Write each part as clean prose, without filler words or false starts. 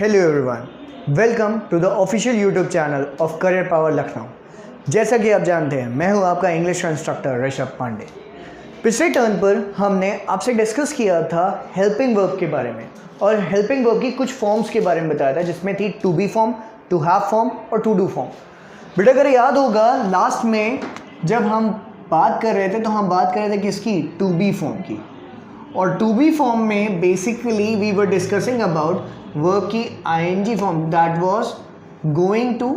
Hello everyone, welcome to the official YouTube channel of career power Lucknow. जैसा कि आप जानते हैं, मैं हूं आपका इंग्लिश इंस्ट्रक्टर ऋषभ पांडे। पिछले टर्न पर हमने आपसे डिस्कस किया था हेल्पिंग वर्ब के बारे में और हेल्पिंग वर्ब की कुछ फॉर्म्स के बारे में बताया था, जिसमें थी to be form, to have form और टू डू फॉर्म। बेटा अगर याद होगा, लास्ट में जब हम बात कर रहे थे तो हम बात कर रहे थे किसकी? टू बी फॉर्म की। और टू बी फॉर्म में basically we were discussing about verb की ING form, that was going to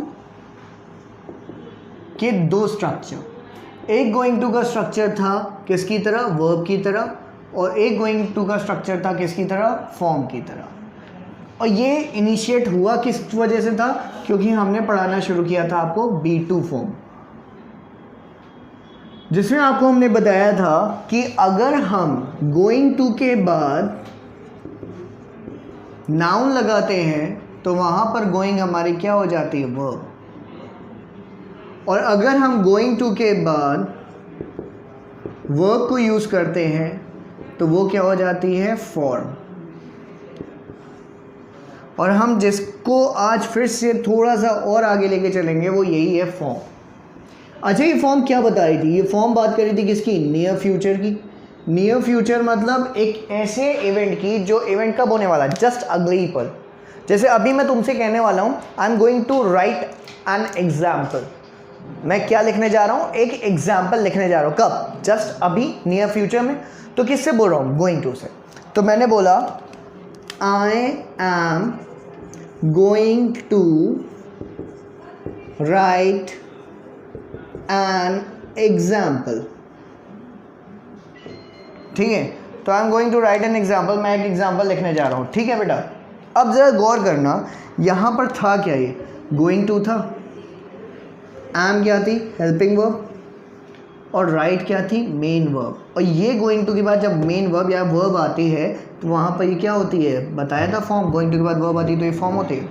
के दो स्ट्रक्चर। एक गोइंग टू का स्ट्रक्चर था किसकी तरह? वर्ब की तरह। और एक गोइंग टू का स्ट्रक्चर था किसकी तरह? फॉर्म की तरह। और ये इनिशिएट हुआ किस वजह से था? क्योंकि हमने पढ़ाना शुरू किया था आपको बी टू फॉर्म, जिसमें आपको हमने बताया था कि अगर हम गोइंग टू के बाद नाउन लगाते हैं तो वहां पर गोइंग हमारी क्या हो जाती है? वर्ब। और अगर हम गोइंग टू के बाद वर्ब को यूज करते हैं तो वो क्या हो जाती है? फॉर्म। और हम जिसको आज फिर से थोड़ा सा और आगे लेके चलेंगे वो यही है फॉर्म। अच्छा, ये फॉर्म क्या बता रही थी? ये फॉर्म बात कर रही थी किसकी? नियर फ्यूचर की। नियर फ्यूचर मतलब एक ऐसे इवेंट की जो इवेंट कब होने वाला है? जस्ट अगले ही पल। जैसे अभी मैं तुमसे कहने वाला हूँ I am going to write an example. मैं क्या लिखने जा रहा हूँ? एक एग्जाम्पल लिखने जा रहा हूँ। कब? जस्ट अभी, नियर फ्यूचर में। तो किससे बोल रहा हूँ? गोइंग टू से। तो मैंने बोला I am going to write an example. ठीक है, तो I am going to write an example. मैं एक एग्जाम्पल लिखने जा रहा हूँ। ठीक है बेटा, अब जरा गौर करना, यहाँ पर था क्या? ये गोइंग टू था, एम क्या थी? हेल्पिंग वर्ब, और राइट क्या थी? Main verb. और ये गोइंग टू के बाद जब मेन वर्ब या वर्ब आती है तो वहाँ पर ये क्या होती है? बताया था फॉर्म। गोइंग टू के बाद वर्ब आती है तो ये फॉर्म होती है।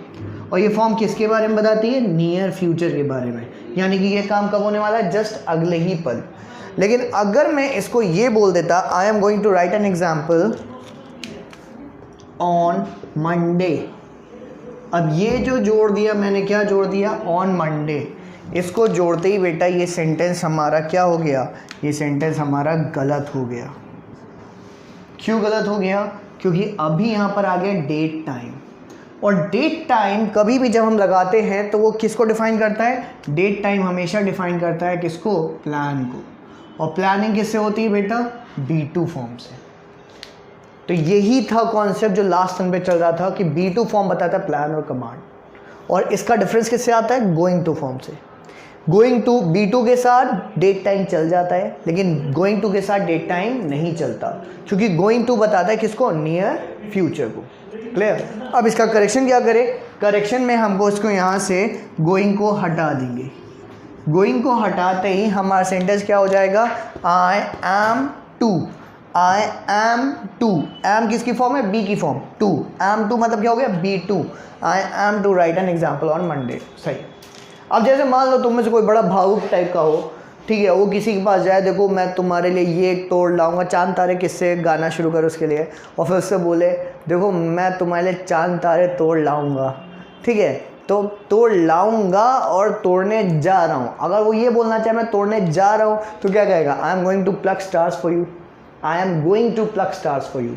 और ये फॉर्म किसके बारे में बताती है? नियर फ्यूचर के बारे में, यानी कि ये काम कब होने वाला है? जस्ट अगले ही पल। लेकिन अगर मैं इसको ये बोल देता I am going to write an example on Monday. अब ये जो जोड़ दिया मैंने, क्या जोड़ दिया? On Monday. इसको जोड़ते ही बेटा ये सेंटेंस हमारा क्या हो गया? ये सेंटेंस हमारा गलत हो गया। क्यों गलत हो गया? क्योंकि अभी यहाँ पर आ गया डेट टाइम। और डेट टाइम कभी भी जब हम लगाते हैं तो वो किसको डिफाइन करता है? डेट टाइम हमेशा डिफाइन करता है किसको? प्लान को। और प्लानिंग किससे होती है बेटा? बी टू फॉर्म से। तो यही था कॉन्सेप्ट जो लास्ट टर्न पे चल रहा था कि बी टू फॉर्म बताता है प्लान और कमांड। और इसका डिफरेंस किससे आता है? गोइंग टू फॉर्म से। गोइंग टू बी टू के साथ डेट टाइम चल जाता है, लेकिन गोइंग टू के साथ डेट टाइम नहीं चलता, क्योंकि गोइंग टू बताता है किसको? नियर फ्यूचर को। क्लियर? अब इसका करेक्शन क्या करें? करेक्शन में हमको इसको यहाँ से गोइंग को हटा देंगे। गोइंग को हटाते ही हमारा सेंटेंस क्या हो जाएगा? I am to. I am to. Am किसकी फॉर्म है? बी की फॉर्म। टू, एम टू मतलब क्या हो गया? Be to. I am to write an example on Monday. सही। अब जैसे मान लो तुम में से कोई बड़ा भावुक टाइप का हो, ठीक है, वो किसी के पास जाए, देखो मैं तुम्हारे लिए ये तोड़ लाऊंगा, चांद तारे किससे गाना शुरू करो उसके लिए, और फिर उससे बोले देखो मैं तुम्हारे लिए चांद तारे तोड़ लाऊंगा। ठीक है, तो तोड़ लाऊंगा और तोड़ने जा रहा हूँ। अगर वो ये बोलना चाहे मैं तोड़ने जा रहा हूँ तो क्या कहेगा? I am going to pluck stars for you. I am going to pluck stars for you.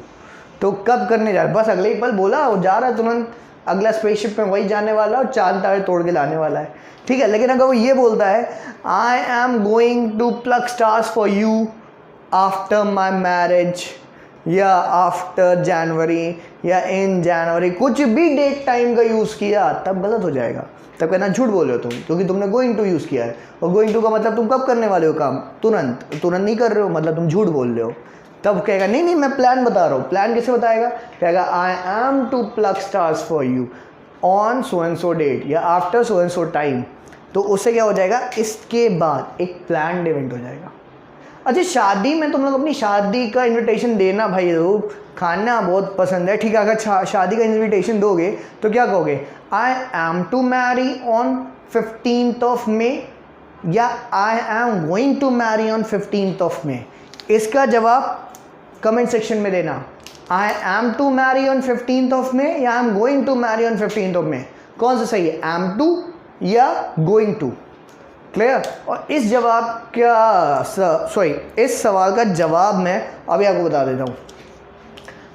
तो कब करने जा रहा है? बस अगले ही पल बोला, वो जा रहा है तुरंत, अगला स्पेसशिप में वही जाने वाला और चांद तारे तोड़ के लाने वाला है। ठीक है, लेकिन अगर वो ये बोलता है I am going to pluck stars for you after my marriage, या आफ्टर जनवरी, या इन जनवरी, कुछ भी डेट टाइम का यूज़ किया, तब गलत हो जाएगा। तब कहना झूठ बोल रहे हो तुम, क्योंकि तुमने गोइंग टू यूज़ किया है। और गोइंग टू का मतलब तुम कब करने वाले हो काम? तुरंत। तुरंत नहीं कर रहे हो मतलब तुम झूठ बोल रहे हो। तब कहेगा नहीं नहीं मैं प्लान बता रहा हूँ। प्लान कैसे बताएगा? कहेगा I am to pluck stars for you on so and so date, या after so and so time. तो उससे क्या हो जाएगा? इसके बाद एक प्लान्ड इवेंट हो जाएगा। अच्छा, शादी में तुम लोग अपनी शादी का इनविटेशन देना भाई, जरूर खाना बहुत पसंद है। ठीक है, अगर शादी का इनविटेशन दोगे तो क्या कहोगे? I am to marry on 15th of May, या I am going to marry on 15th of May. इसका जवाब कमेंट सेक्शन में देना। I am to marry on 15th of May या I am going to marry on 15th of May, कौन सा सही है, एम टू या गोइंग टू? क्लियर? और इस जवाब का इस सवाल का जवाब मैं अभी आपको बता देता हूँ।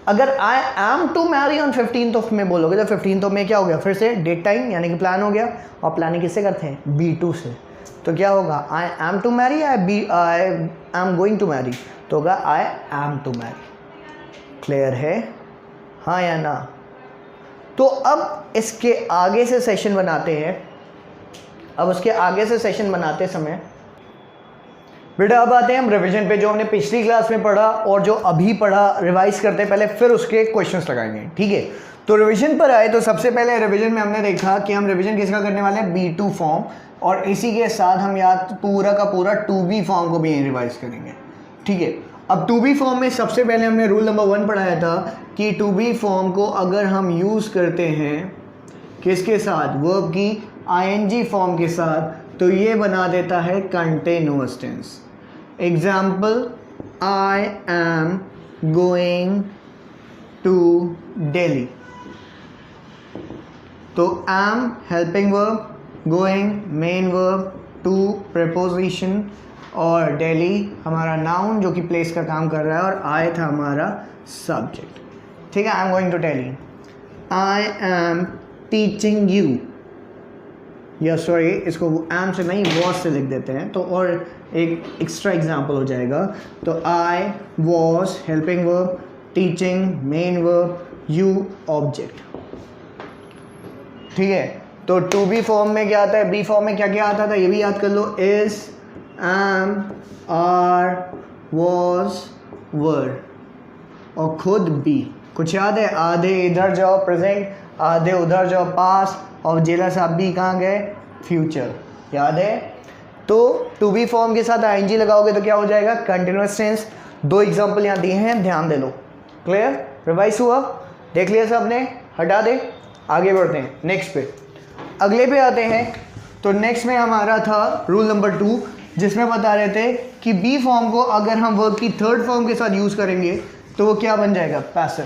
अगर I am to marry on 15th of May बोलोगे तो 15th ऑफ मे क्या हो गया, फिर से डेट टाइम यानी कि प्लान हो गया, और प्लानिंग किससे करते हैं, B2 से। तो क्या होगा, आई एम टू मैरी या I am going to marry? तो होगा I am to marry. Clear है, हाँ या ना? तो अब इसके आगे से सेशन बनाते हैं। अब उसके आगे से सेशन बनाते समय बेटा अब आते हैं हम रिवीजन पे, जो हमने पिछली क्लास में पढ़ा और जो अभी पढ़ा रिवाइज करते हैं पहले, फिर उसके क्वेश्चंस लगाएंगे। ठीक है, तो रिवीजन पर आए तो सबसे पहले रिवीजन में हमने देखा कि हम रिवीजन किसका करने वाले हैं, B2 फॉर्म, और इसी के साथ हम याद पूरा का पूरा 2B फॉर्म को भी रिवाइज करेंगे। ठीक है, अब 2B फॉर्म में सबसे पहले हमने रूल नंबर 1 पढ़ाया था कि 2B फॉर्म को अगर हम यूज़ करते हैं किसके साथ, वर्ब की ING फॉर्म के साथ, तो ये बना देता है continuous tense. Example, I am going to Delhi, तो am helping verb, going main verb, to preposition, और दिल्ली हमारा नाउन जो कि प्लेस का काम कर रहा है, और आई था हमारा सब्जेक्ट। ठीक है, I am going to Delhi, I am teaching you, या सॉरी इसको एम से नहीं वॉज से लिख देते हैं तो और एक एक्स्ट्रा एग्जाम्पल हो जाएगा। तो I was helping verb, teaching main verb, you object. ठीक है, तो 2B फॉर्म में क्या आता है, B फॉर्म में क्या क्या आता था ये भी याद कर लो, इज, एम, आर, वॉज, वर, और खुद बी। कुछ याद है, आधे इधर जाओ प्रेजेंट, आधे उधर जाओ पास्ट, और जेलर साहब भी कहाँ गए, फ्यूचर, याद है? तो 2B फॉर्म के साथ ING लगाओगे तो क्या हो जाएगा, कंटिन्यूअस टेंस। 2 एग्जाम्पल यहाँ दिए हैं, ध्यान दे लो। क्लियर, रिवाइज हुआ, देख लिया सबने, हटा दे, आगे बढ़ते हैं नेक्स्ट पे, अगले पे आते हैं। तो नेक्स्ट में हमारा था रूल नंबर 2, जिसमें बता रहे थे कि B फॉर्म को अगर हम वर्ब की 3rd फॉर्म के साथ यूज़ करेंगे तो वो क्या बन जाएगा, पैसिव।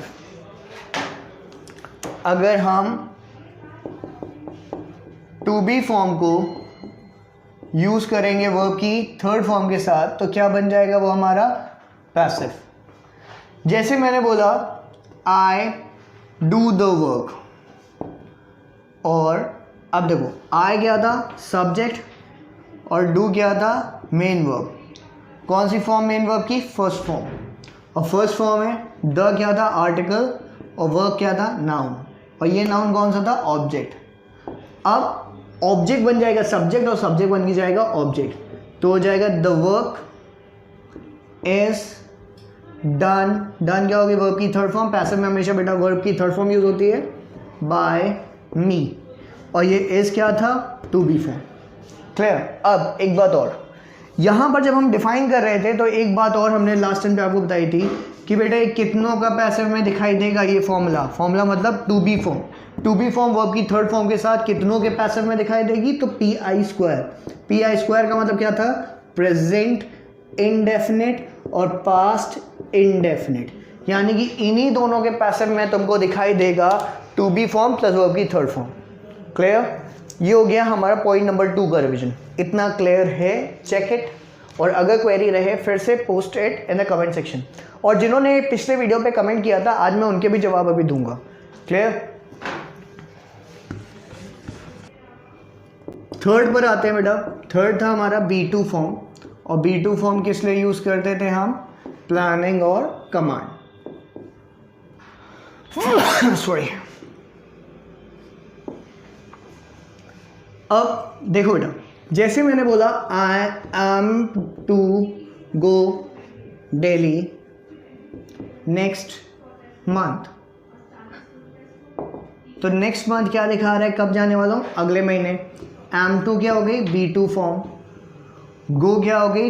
अगर हम 2B फॉर्म को यूज़ करेंगे वर्ब की 3rd फॉर्म के साथ तो क्या बन जाएगा, वो हमारा पैसिव। जैसे मैंने बोला आई डू द वर्क, और अब देखो आई क्या था, सब्जेक्ट, और डू क्या था, मेन वर्ब। कौन सी फॉर्म मेन वर्ब की, फर्स्ट फॉर्म, और फर्स्ट फॉर्म में द क्या था, आर्टिकल, और वर्ब क्या था, नाउन, और ये नाउन कौन सा था, ऑब्जेक्ट। अब ऑब्जेक्ट बन जाएगा सब्जेक्ट, और सब्जेक्ट बन जाएगा ऑब्जेक्ट, तो हो जाएगा the work is done. Done क्या होगी, वर्ब की 3rd फॉर्म, पैसिव में हमेशा बेटा वर्ब की 3rd फॉर्म यूज होती है, बाय मी, और ये इज क्या था, 2B फॉर्म। क्लियर? अब एक बात और, यहाँ पर जब हम डिफाइन कर रहे थे तो एक बात और हमने लास्ट टाइम पे आपको बताई थी कि बेटा ये कितनों का पैसिव में दिखाई देगा, ये फॉर्मूला मतलब 2B form. 2B form verb की 3rd फॉर्म के साथ कितनों के पैसिव में दिखाई देगी, तो PI²। PI² का मतलब क्या था, प्रेजेंट इंडेफिनिट और पास्ट इंडेफिनिट, यानी कि इन्हीं दोनों के पैसिव में तुमको दिखाई देगा 2B फॉर्म प्लस वर्ब की 3rd फॉर्म। क्लियर? ये हो गया हमारा पॉइंट नंबर 2 का रिवीजन। इतना क्लियर है? चेक इट, और अगर क्वेरी रहे फिर से post it in the comment section. और जिन्होंने पिछले वीडियो पे कमेंट किया था आज मैं उनके भी जवाब अभी दूंगा। क्लियर? 3rd पर आते हैं बेटा। 3rd था हमारा B2 फॉर्म, और B2 फॉर्म किस लिए यूज करते थे हम, प्लानिंग और कमांड। सॉरी। अब देखो बेटा, जैसे मैंने बोला I am to go Delhi next month, तो नेक्स्ट मंथ क्या दिखा रहा है, कब जाने वाला हूँ, अगले महीने। एम टू क्या हो गई, B2 फॉर्म। गो क्या हो गई,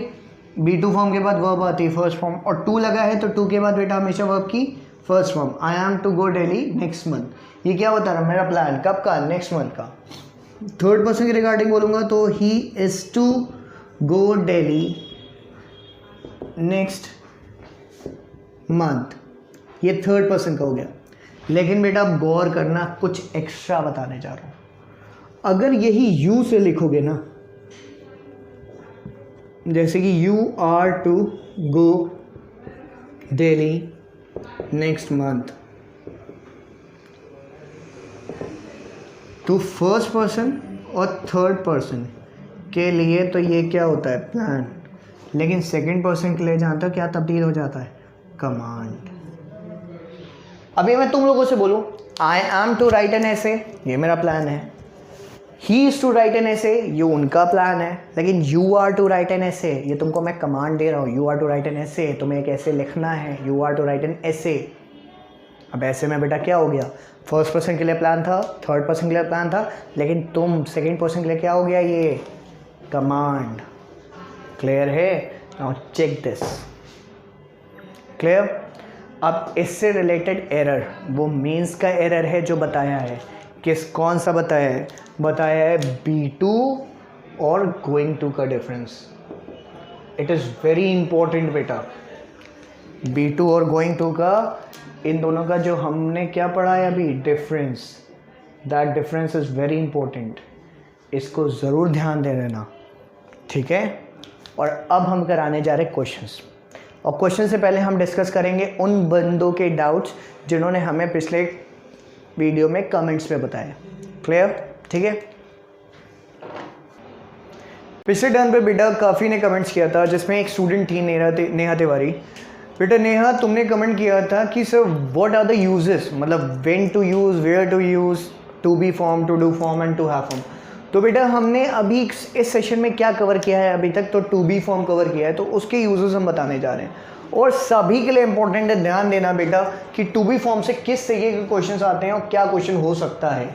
B2 फॉर्म के बाद वर्ब आती है फर्स्ट फॉर्म, और टू लगा है तो टू के बाद बेटा हमेशा वर्ब की first form. I am to go Delhi next month, ये क्या बता रहा है, मेरा प्लान कब का, नेक्स्ट मंथ का। 3rd पर्सन के रिगार्डिंग बोलूँगा तो he is to go Delhi next month. ये थर्ड पर्सन का हो गया। लेकिन बेटा अब गौर करना, कुछ एक्स्ट्रा बताने जा रहा हूँ। अगर यही यू से लिखोगे ना, जैसे कि you are to go Delhi next month, तो फर्स्ट पर्सन और थर्ड पर्सन के लिए तो ये क्या होता है, प्लान। लेकिन सेकंड पर्सन के लिए जानते हो क्या तब्दील हो जाता है, कमांड। अभी मैं तुम लोगों से बोलूँ I am to write an essay, ये मेरा प्लान है। He is to write an essay, ये उनका प्लान है। लेकिन you are to write an essay, ये तुमको मैं कमांड दे रहा हूँ, you are to write an essay, तुम्हें एक ऐसे लिखना है, you are to write an essay. अब ऐसे में बेटा क्या हो गया, फर्स्ट पर्सन के लिए प्लान था, थर्ड पर्सन के लिए प्लान था, लेकिन तुम सेकंड पर्सन के लिए क्या हो गया, ये कमांड। क्लियर है? Now check this. क्लियर? अब इससे रिलेटेड एरर, वो मीन्स का एरर है जो बताया है। कौन सा बताया है? बताया है B2 और गोइंग टू का difference. It is very important बेटा, B2 और गोइंग टू का, इन दोनों का जो हमने क्या पढ़ा है अभी, difference. That difference is very important, इसको ज़रूर ध्यान दे देना, ठीक है। और अब हम कराने जा रहे क्वेश्चंस, और क्वेश्चन से पहले हम डिस्कस करेंगे उन बंदों के डाउट्स जिन्होंने हमें पिछले वीडियो में कमेंट्स पे बताया। क्लियर? ठीक है। पिछले टर्न पे बेटा काफ़ी ने कमेंट्स किया था, जिसमें एक स्टूडेंट थी नेहा तिवारी। बेटा नेहा, तुमने कमेंट किया था कि sir what are the uses, मतलब when to use, where to use, to be form, to do form and to have form. तो बेटा हमने अभी इस सेशन में क्या कवर किया है अभी तक, तो टू बी फॉर्म कवर किया है, तो उसके यूजेस हम बताने जा रहे हैं। और सभी के लिए इंपॉर्टेंट है, ध्यान देना बेटा कि टू बी फॉर्म से किस तरीके के क्वेश्चंस आते हैं और क्या क्वेश्चन हो सकता है।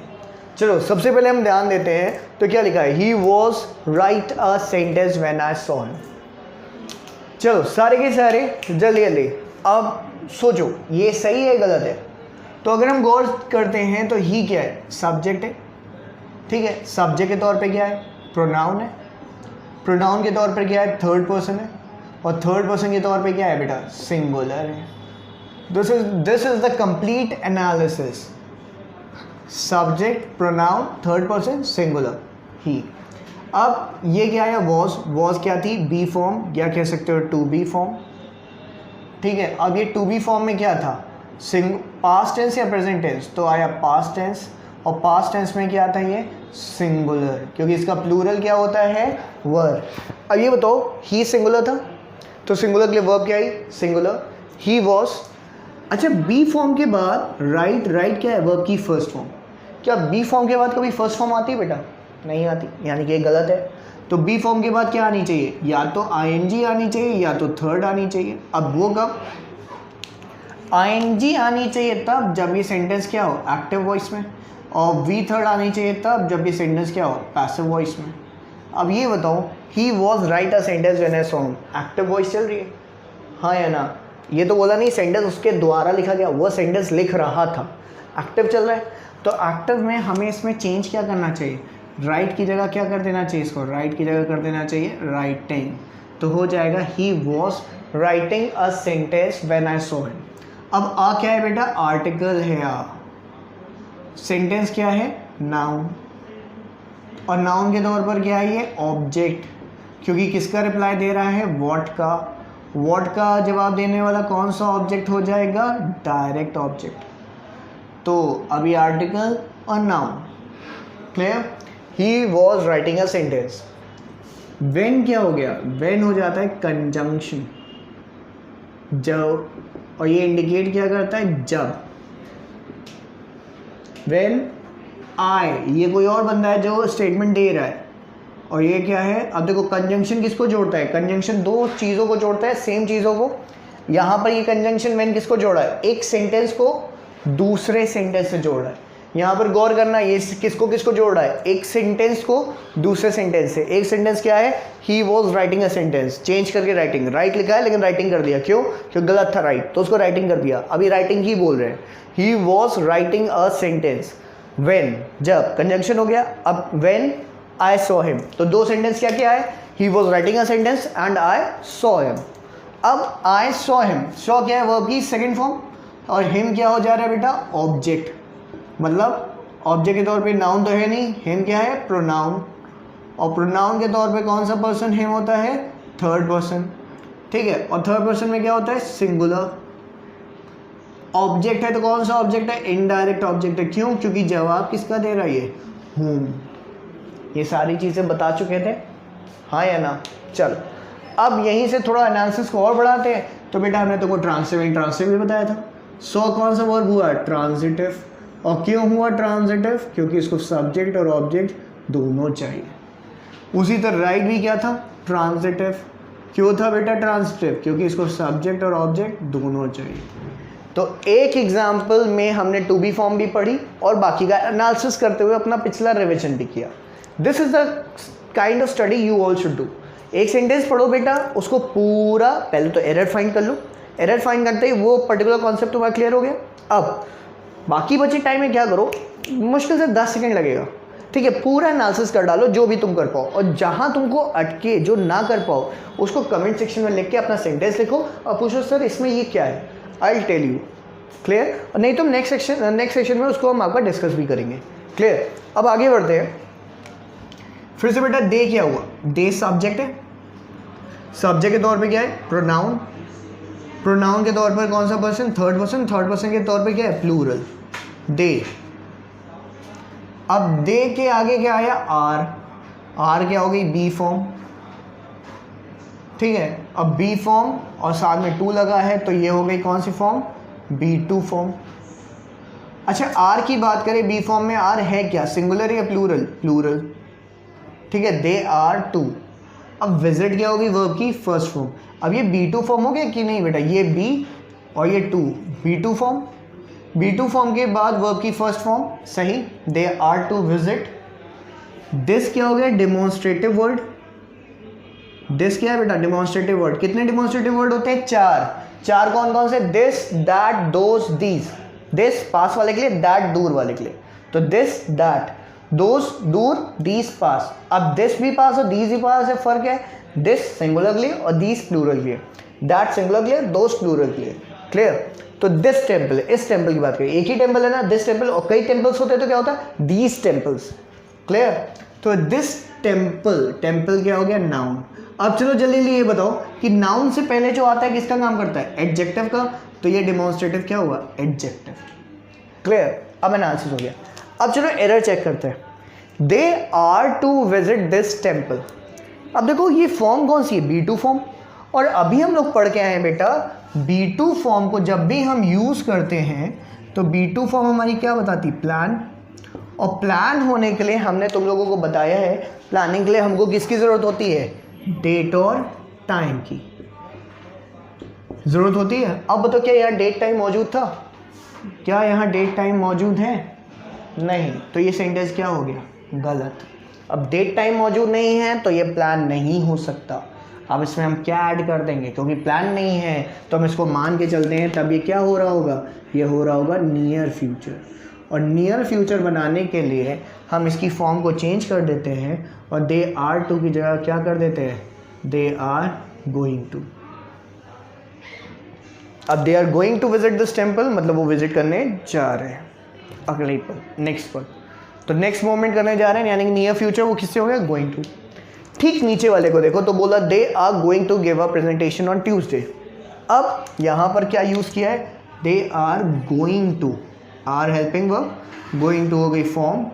चलो सबसे पहले हम ध्यान देते हैं, तो क्या लिखा है, he was right a sentence when I saw him. चलो सारे के सारे जल्दी जल्दी अब सोचो, ये सही है गलत है। तो अगर हम गौर करते हैं तो ही क्या है, सब्जेक्ट है, ठीक है। सब्जेक्ट के तौर पे क्या है, प्रोनाउन है। प्रोनाउन के तौर पर क्या है, थर्ड पर्सन है। और थर्ड पर्सन के तौर पे क्या है बेटा, सिंगुलर है। This is the complete analysis. Subject, pronoun, third person, singular, he. अब ये क्या है, वॉज क्या थी, बी फॉर्म, या कह सकते हो टू बी फॉर्म, ठीक है। अब ये टू बी फॉर्म में क्या था, पास्ट टेंस या प्रेजेंट टेंस, तो आया पास्ट टेंस। और पास्ट टेंस में क्या आता है, ये सिंगुलर, क्योंकि इसका प्लूरल क्या होता है, वर। अब ये बताओ, ही सिंगुलर था, तो सिंगुलर के लिए वर्ब क्या है, सिंगुलर। He was. अच्छा, बी फॉर्म के बाद राइट क्या है, वर्ब की फर्स्ट फॉर्म। क्या बी फॉर्म के बाद कभी फर्स्ट फॉर्म आती है बेटा, नहीं आती, यानी कि ये गलत है। तो बी फॉर्म के बाद क्या आनी चाहिए, या तो ing आनी चाहिए या तो थर्ड आनी चाहिए। अब वो कब, ing आनी चाहिए तब जब ये सेंटेंस क्या हो, एक्टिव वॉइस में, और वी थर्ड आनी चाहिए तब जब ये सेंटेंस क्या हो, पैसिव वॉइस में। अब ये बताओ, he was right a sentence when I saw him, active voice चल रही है, हाँ या ना। ये तो बोला नहीं सेंटेंस उसके द्वारा लिखा गया, वो सेंटेंस लिख रहा था, एक्टिव चल रहा है। तो एक्टिव में हमें इसमें चेंज क्या करना चाहिए, राइट की जगह क्या कर देना चाहिए, इसको राइट की जगह कर देना चाहिए राइटिंग। तो हो जाएगा he was writing a sentence when I saw him. अब आ क्या है बेटा, आर्टिकल है आ। सेंटेंस क्या है, नाउन। और नाउन के तौर पर क्या है, ये ऑब्जेक्ट, क्योंकि किसका रिप्लाई दे रहा है, व्हाट का। व्हाट का जवाब देने वाला कौन सा ऑब्जेक्ट हो जाएगा, डायरेक्ट ऑब्जेक्ट। तो अभी आर्टिकल और noun. Clear? He was writing a sentence. When क्या हो गया, व्हेन हो जाता है कंजंक्शन, जब, और ये इंडिकेट क्या करता है, जब। व्हेन आई, ये कोई और बंदा है जो स्टेटमेंट दे रहा है, और ये क्या है, अब देखो कंजंक्शन किसको जोड़ता है, कंजंक्शन दो चीज़ों को जोड़ता है, सेम चीज़ों को। यहाँ पर ये कंजंक्शन व्हेन किसको जोड़ा है, एक सेंटेंस को दूसरे सेंटेंस से जोड़ रहा है। यहाँ पर गौर करना, ये किसको जोड़ रहा है, एक सेंटेंस को दूसरे सेंटेंस से। एक सेंटेंस क्या है, he was writing a sentence, change करके राइटिंग, राइट लिखा है लेकिन राइटिंग कर दिया, क्यों, क्योंकि गलत था राइट, तो उसको राइटिंग कर दिया। अभी राइटिंग ही बोल रहे हैं, he was writing a sentence when, जब कंजंक्शन हो गया। अब व्हेन आई सॉ हिम, तो दो सेंटेंस क्या क्या है, he was writing a sentence and I saw him. अब आई सॉ हिम, सॉ क्या है, वर्ब की सेकंड फॉर्म। और हिम क्या हो जा रहा है बेटा, ऑब्जेक्ट, मतलब ऑब्जेक्ट के तौर पे नाउन तो है नहीं, हिम क्या है, प्रोनाउन, और प्रोनाउन के तौर पे कौन सा पर्सन हिम होता है, थर्ड पर्सन, ठीक है, और थर्ड पर्सन में क्या होता है, सिंगुलर। ऑब्जेक्ट है तो कौन सा ऑब्जेक्ट है, इनडायरेक्ट ऑब्जेक्ट है, क्यों, क्योंकि जवाब किसका दे रहा है, ये हूम। ये सारी चीज़ें बता चुके थे, हाँ या ना। चलो अब यहीं से थोड़ा एनालिसिस को और बढ़ाते हैं। तो बेटा हमने तुमको ट्रांसिटिव भी बताया था। सो कौन सा वर्ब हुआ, ट्रांजिटिव, और क्यों हुआ ट्रांजिटिव, क्योंकि इसको सब्जेक्ट और ऑब्जेक्ट दोनों चाहिए। उसी तरह राइट भी क्या था, ट्रांजिटिव, क्यों था बेटा ट्रांजिटिव, क्योंकि इसको सब्जेक्ट और ऑब्जेक्ट दोनों चाहिए। तो एक एग्जाम्पल में हमने टू बी फॉर्म भी पढ़ी और बाकी का एनालिसिस करते हुए अपना पिछला रिविजन भी किया। This is the kind of study you all should do. एक सेंटेंस पढ़ो बेटा, उसको पूरा पहले तो एरर फाइंड कर लो, एरर फाइंड करते ही वो पर्टिकुलर कॉन्सेप्ट तुम्हारा क्लियर हो गया। अब बाकी बचे टाइम में क्या करो, मुश्किल से 10 सेकेंड लगेगा, ठीक है, पूरा एनालिसिस कर डालो जो भी तुम कर पाओ, और जहाँ तुमको अटके जो ना कर पाओ उसको कमेंट सेक्शन में लिख के अपना सेंटेंस लिखो और पूछो सर इसमें ये क्या है, I will tell you, clear. और नहीं तो नेक्स्ट सेक्शन में उसको हम आपका डिस्कस भी करेंगे, क्लियर। अब आगे बढ़ते हैं। फिर से बेटा दे क्या हुआ, दे सब्जेक्ट है, सब्जेक्ट के तौर पे क्या है, प्रोनाउन, प्रोनाउन के तौर पर कौन सा person, third person, third person के तौर पे क्या है, प्लूरल, दे। अब दे के आगे क्या आया, आर, आर क्या हो गई, बी फॉर्म, ठीक है। अब बी फॉर्म और साथ में टू लगा है तो ये हो गई कौन सी फॉर्म, B2 फॉर्म। अच्छा आर की बात करें, बी फॉर्म में आर है क्या, सिंगुलर या प्लूरल, प्लूरल, ठीक है, दे आर टू। अब विजिट क्या होगी, वर्ब की फर्स्ट फॉर्म। अब ये B2 फॉर्म हो गया कि नहीं बेटा, ये बी और ये to, B2 form, B2 form के बाद वर्ब की फर्स्ट फॉर्म, सही, they are to visit. This क्या हो गया, डेमोन्स्ट्रेटिव वर्ड, दिस क्या है बेटा, डेमोन्स्ट्रेटिव वर्ड। कितने डेमोन्स्ट्रेटिव वर्ड होते हैं, चार, चार कौन कौन से, this, that, those, these. This पास वाले के लिए, दैट दूर वाले के लिए, तो दिस दैट, दोस दूर, दीज पास। अब दिस भी पास और दीज भी पास है, फर्क है, दिस सिंगुलर के लिए और दीज प्लूरल के लिए, दैट सिंगुलर के लिए, दोस प्लूरल के लिए, क्लियर। तो दिस टेम्पल, इस टेम्पल की बात करें, एक ही टेम्पल है ना दिस टेम्पल, और कई टेम्पल्स होते हैं तो क्या होता है, दीज टेम्पल्स, क्लियर। तो दिस टेम्पल, टेम्पल क्या हो गया, नाउन। अब चलो जल्दी ये बताओ कि नाउन से पहले जो आता है किसका काम करता है, एडजेक्टिव का, तो ये डेमोन्स्ट्रेटिव क्या हुआ, एडजेक्टिव, क्लियर। अब एनालिसिस हो गया। अब चलो एरर चेक करते हैं, they are to visit this temple. अब देखो ये फॉर्म कौन सी है, B2 फॉर्म, और अभी हम लोग पढ़ के आए हैं बेटा, B2 फॉर्म को जब भी हम यूज़ करते हैं तो B2 फॉर्म हमारी क्या बताती, प्लान, और प्लान होने के लिए हमने तुम लोगों को बताया है, प्लानिंग के लिए हमको किसकी ज़रूरत होती है, डेट और टाइम की ज़रूरत होती है। अब बताओ क्या यहाँ डेट टाइम मौजूद था, क्या यहाँ डेट टाइम मौजूद है, नहीं, तो ये सेंटेंस क्या हो गया, गलत। अब डेट टाइम मौजूद नहीं है तो ये प्लान नहीं हो सकता। अब इसमें हम क्या ऐड कर देंगे, क्योंकि प्लान नहीं है तो हम इसको मान के चलते हैं, तब ये क्या हो रहा होगा, ये हो रहा होगा नियर फ्यूचर, और नियर फ्यूचर बनाने के लिए हम इसकी फॉर्म को चेंज कर देते हैं और दे आर टू की जगह क्या कर देते हैं, दे आर गोइंग टू। अब they are going to visit this temple, मतलब वो विजिट करने जा रहे हैं, अगले पर, नेक्स्ट पर, तो नेक्स्ट मोमेंट करने जा रहे हैं, यानी कि नियर फ्यूचर वो किससे हो गया, गोइंग टू। ठीक नीचे वाले को देखो तो बोला they are going to give a presentation on Tuesday. अब यहाँ पर क्या यूज़ किया है, they are going to, are helping verb, going to हो गई फॉर्म,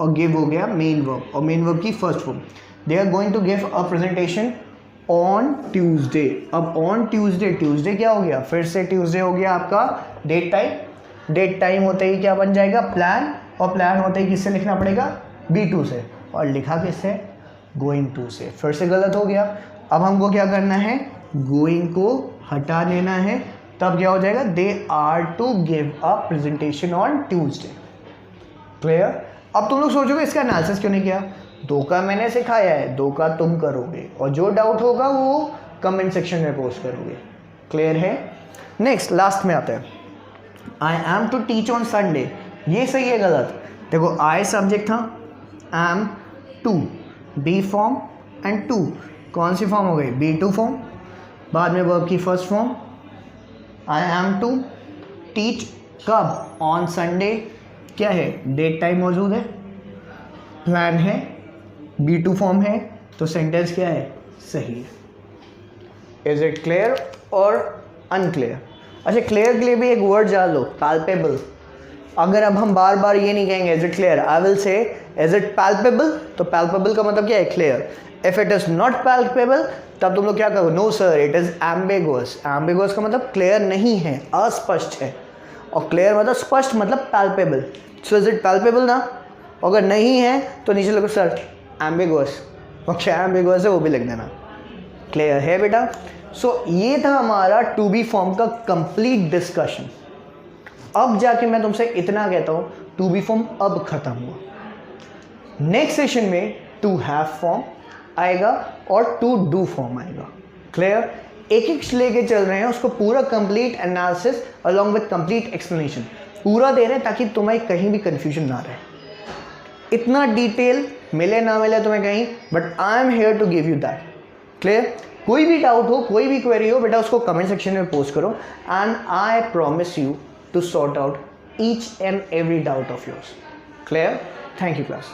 और गिव हो गया मेन वर्ब, और मेन वर्ब की first form. They are going to give a presentation on Tuesday. अब ऑन ट्यूसडे, ट्यूसडे क्या हो गया, फिर से ट्यूसडे हो गया आपका डेट टाइम, डेट टाइम होते ही क्या बन जाएगा, प्लान, और प्लान होते ही किससे लिखना पड़ेगा, B2 से, और लिखा किससे, गोइंग टू से, फिर से गलत हो गया। अब हमको क्या करना है, गोइंग को हटा देना है, तब क्या हो जाएगा, they are to give a presentation on Tuesday, clear. अब तुम लोग सोचोगे इसका एनालिसिस क्यों नहीं किया, दो का मैंने सिखाया है, दो का तुम करोगे, और जो डाउट होगा वो कमेंट सेक्शन में पोस्ट करोगे, क्लियर है। नेक्स्ट लास्ट में आता है, I am to teach on Sunday, ये सही है गलत, देखो आई सब्जेक्ट था, am to, be form and to, कौन सी फॉर्म हो गई, B2 फॉर्म, बाद में वर्ब की first form, I am to, teach कब? On Sunday. क्या है? डेट टाइम मौजूद है, प्लान है, B2 फॉर्म है, तो सेंटेंस क्या है? सही है। इज इट क्लियर और अनक्लियर? अच्छा, क्लियर के लिए भी एक वर्ड जान लो, पैल्पेबल। अगर अब हम बार बार ये नहीं कहेंगे is it clear, I will say is it palpable, तो पैल्पेबल का मतलब क्या है? Clear. If it is not palpable, तब तुम लोग क्या कहो? No sir, it is ambiguous. Ambiguous का मतलब क्लियर नहीं है, अस्पष्ट है, और क्लियर मतलब स्पष्ट, मतलब palpable. So is it palpable ना? अगर नहीं है तो नीचे लिखो सर एम्बिगुअस, और क्या एम्बिगुअस है वो भी लिख देना। क्लियर है बेटा? सो ये था हमारा टू बी फॉर्म का कंप्लीट डिस्कशन। अब जाके मैं तुमसे इतना कहता हूं, टू बी फॉर्म अब खत्म हुआ। नेक्स्ट सेशन में टू हैव फॉर्म आएगा और टू डू फॉर्म आएगा। क्लियर? एक एक लेके चल रहे हैं, उसको पूरा complete analysis along with complete explanation पूरा दे रहे हैं, ताकि तुम्हें कहीं भी कंफ्यूजन ना रहे। इतना डिटेल मिले ना मिले तुम्हें कहीं, but I am here to give you that. Clear? कोई भी डाउट हो, कोई भी क्वेरी हो बेटा, उसको कमेंट सेक्शन में पोस्ट करो, and I promise you to sort out each and every doubt of yours. Clear? Thank you, class.